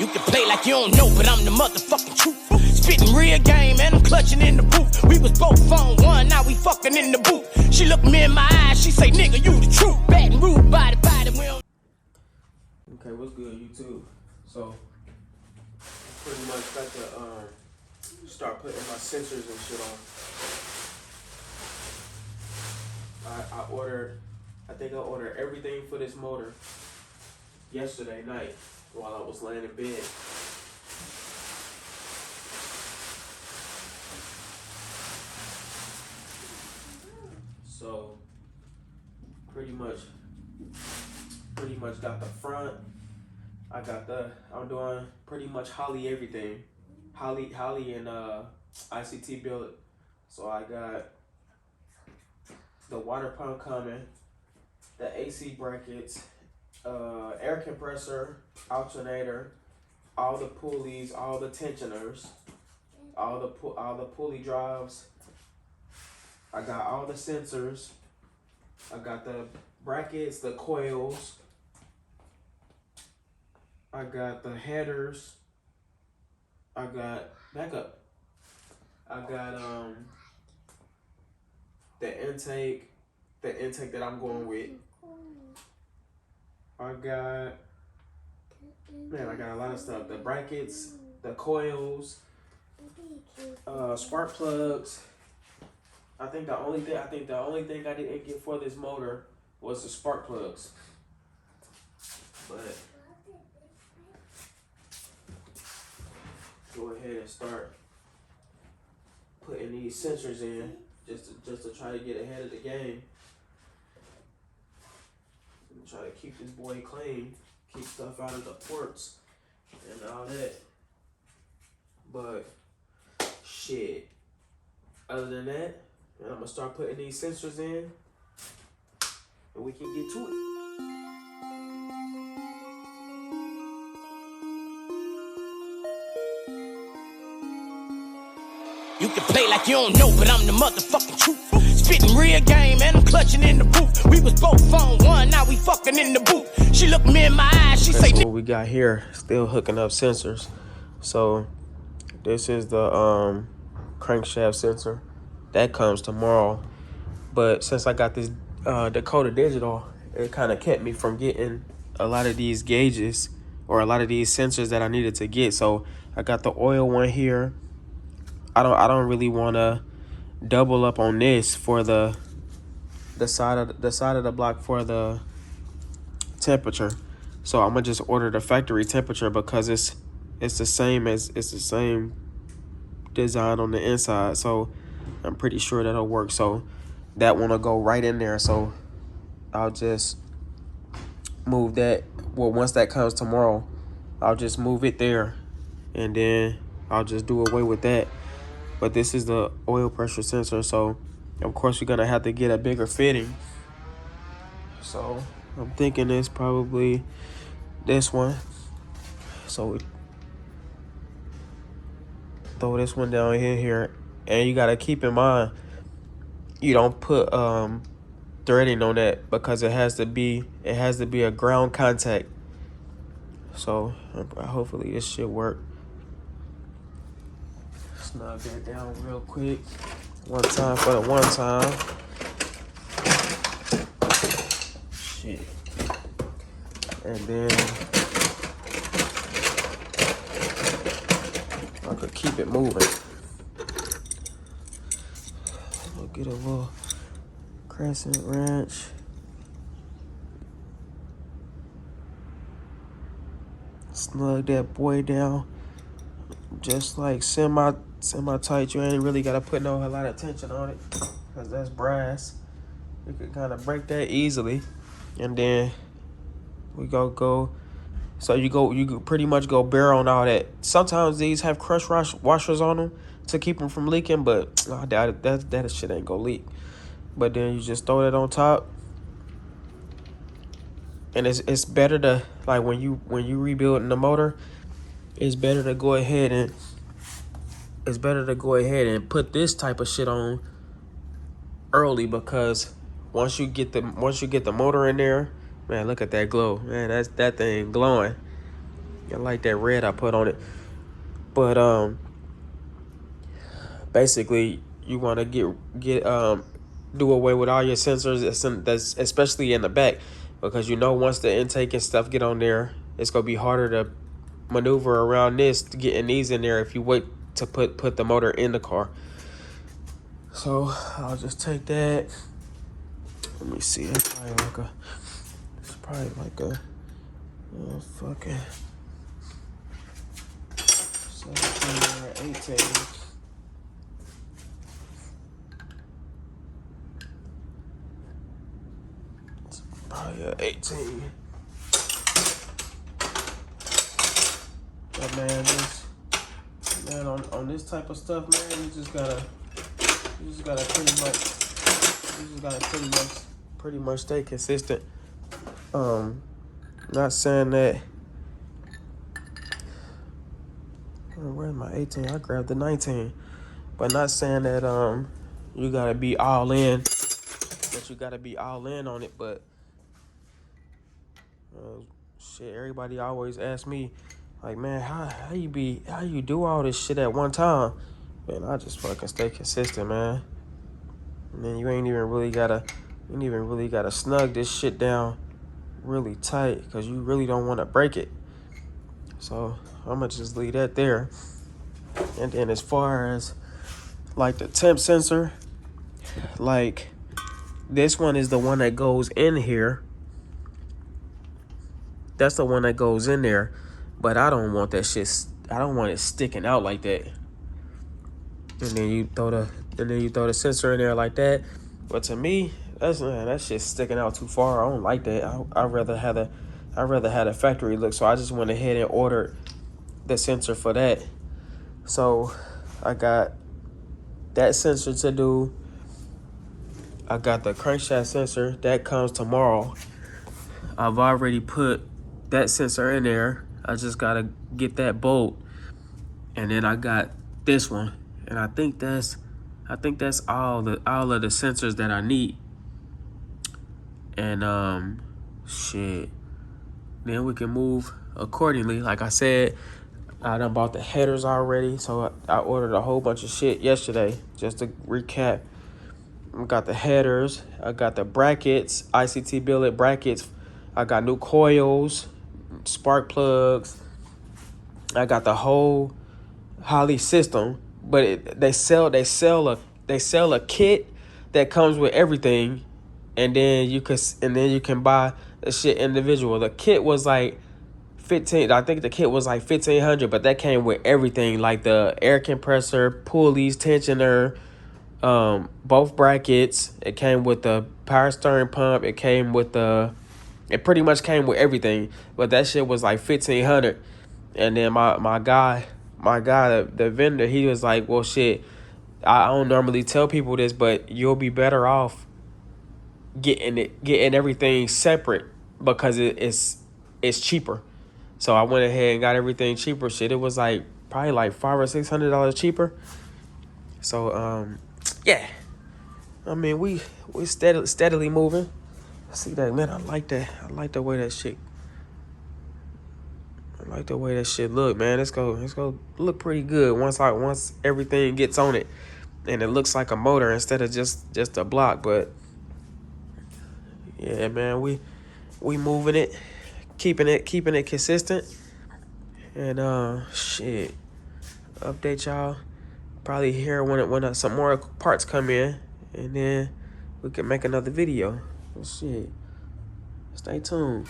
You can play like you don't know, but I'm the motherfucking truth. Spitting real game and I'm clutching in the booth. We was both on one, now we fucking in the booth. She look me in my eyes, she say, nigga, you the truth. Bad and rude, body, we don't. Okay, what's good, YouTube? So, pretty much got to start putting my sensors and shit on. I think I ordered everything for this motor yesterday night while I was laying in bed. So, pretty much got the front. I'm doing pretty much Holly everything. Holly and ICT billet. So I got the water pump coming, the AC brackets, air compressor, alternator, all the pulleys, all the tensioners, all the pulley drives. I got all the sensors. I got the brackets, the coils. I got the headers. I got backup. I got the intake that I'm going with. I got a lot of stuff. The brackets, the coils, spark plugs. I think the only thing I didn't get for this motor was the spark plugs. But go ahead and start putting these sensors in just to try to get ahead of the game. And try to keep this boy clean, keep stuff out of the ports and all that. But shit. Other than that, I'm gonna start putting these sensors in and we can get to it. You can play like you don't know, but I'm the motherfucking truth. Spitting real game and I'm clutching in the booth. We was both on one, now we fucking in the booth. She look me in my eyes, she say, what we got here, still hooking up sensors. So this is the crankshaft sensor. That comes tomorrow. But since I got this Dakota Digital, it kind of kept me from getting a lot of these gauges or a lot of these sensors that I needed to get. So I got the oil one here. I don't really want to double up on this for the side of the block for the temperature. So I'm gonna just order the factory temperature because it's the same design on the inside. So I'm pretty sure that'll work. So that one will go right in there. So I'll just move that. Well, once that comes tomorrow, I'll just move it there, and then I'll just do away with that. But this is the oil pressure sensor, so of course we're gonna have to get a bigger fitting. So I'm thinking it's probably this one. So we throw this one down in here, and you gotta keep in mind you don't put threading on that because it has to be a ground contact. So hopefully this should work. Snug that down real quick. One time for the one time. Shit. And then I could keep it moving. I'll get a little crescent wrench. Snug that boy down. Just like semi-tight. You ain't really gotta put a lot of tension on it because that's brass. You can kind of break that easily, and then we go. So you could pretty much go bare on all that. Sometimes these have crush washers on them to keep them from leaking, but I doubt it. That shit ain't gonna leak. But then you just throw that on top, and it's better to, like, when you rebuilding the motor, it's better to go ahead and put this type of shit on early, because once you get the motor in there, man, look at that glow, man. That thing glowing. I like that red I put on it. But basically you want to get do away with all your sensors that's especially in the back, because you know once the intake and stuff get on there, it's gonna be harder to maneuver around this to getting these in there if you wait to put the motor in the car. So I'll just take that. Let me see. It's probably like a fucking 17 or 18. It's probably a 18. But man, on this type of stuff, man, you just gotta pretty much stay consistent. Not saying that. Where's my 18? I grabbed the 19. But not saying that you gotta be all in. That you gotta be all in on it. But shit, everybody always asks me, like, man, how you do all this shit at one time? Man, I just fucking stay consistent, man. And then you ain't even really gotta snug this shit down really tight, because you really don't want to break it. So I'm gonna just leave that there. And then as far as like the temp sensor, like this one is the one that goes in here. That's the one that goes in there. But I don't want that shit. I don't want it sticking out like that. And then you throw the sensor in there like that. But to me, that shit's sticking out too far. I don't like that. I'd rather have a factory look. So I just went ahead and ordered the sensor for that. So I got that sensor to do. I got the crankshaft sensor that comes tomorrow. I've already put that sensor in there. I just gotta get that bolt, and then I got this one, and I think that's all of the sensors that I need. And shit, then we can move accordingly. Like I said, I done bought the headers already, so I ordered a whole bunch of shit yesterday. Just to recap, I got the headers, I got the brackets, ICT billet brackets, I got new coils, spark plugs, I got the whole Holley system. But they sell a kit that comes with everything, and then you can buy the shit individual. The kit was like 15. I think the kit was like 1,500, but that came with everything, like the air compressor, pulleys, tensioner, both brackets. It came with the power steering pump. It pretty much came with everything. But that shit was like 1,500. And then my guy, the vendor, he was like, well, shit, I don't normally tell people this, but you'll be better off getting everything separate, because it's cheaper. So I went ahead and got everything cheaper. Shit, it was like probably like $500 or $600 cheaper. So yeah, I mean we steadily moving. See that, man? I like that. I like the way that shit. I like the way that shit look, man. It's gonna look pretty good once everything gets on it, and it looks like a motor instead of just a block. But yeah, man, we moving it, keeping it consistent, and shit. Update y'all probably here when some more parts come in, and then we can make another video. Shit, stay tuned.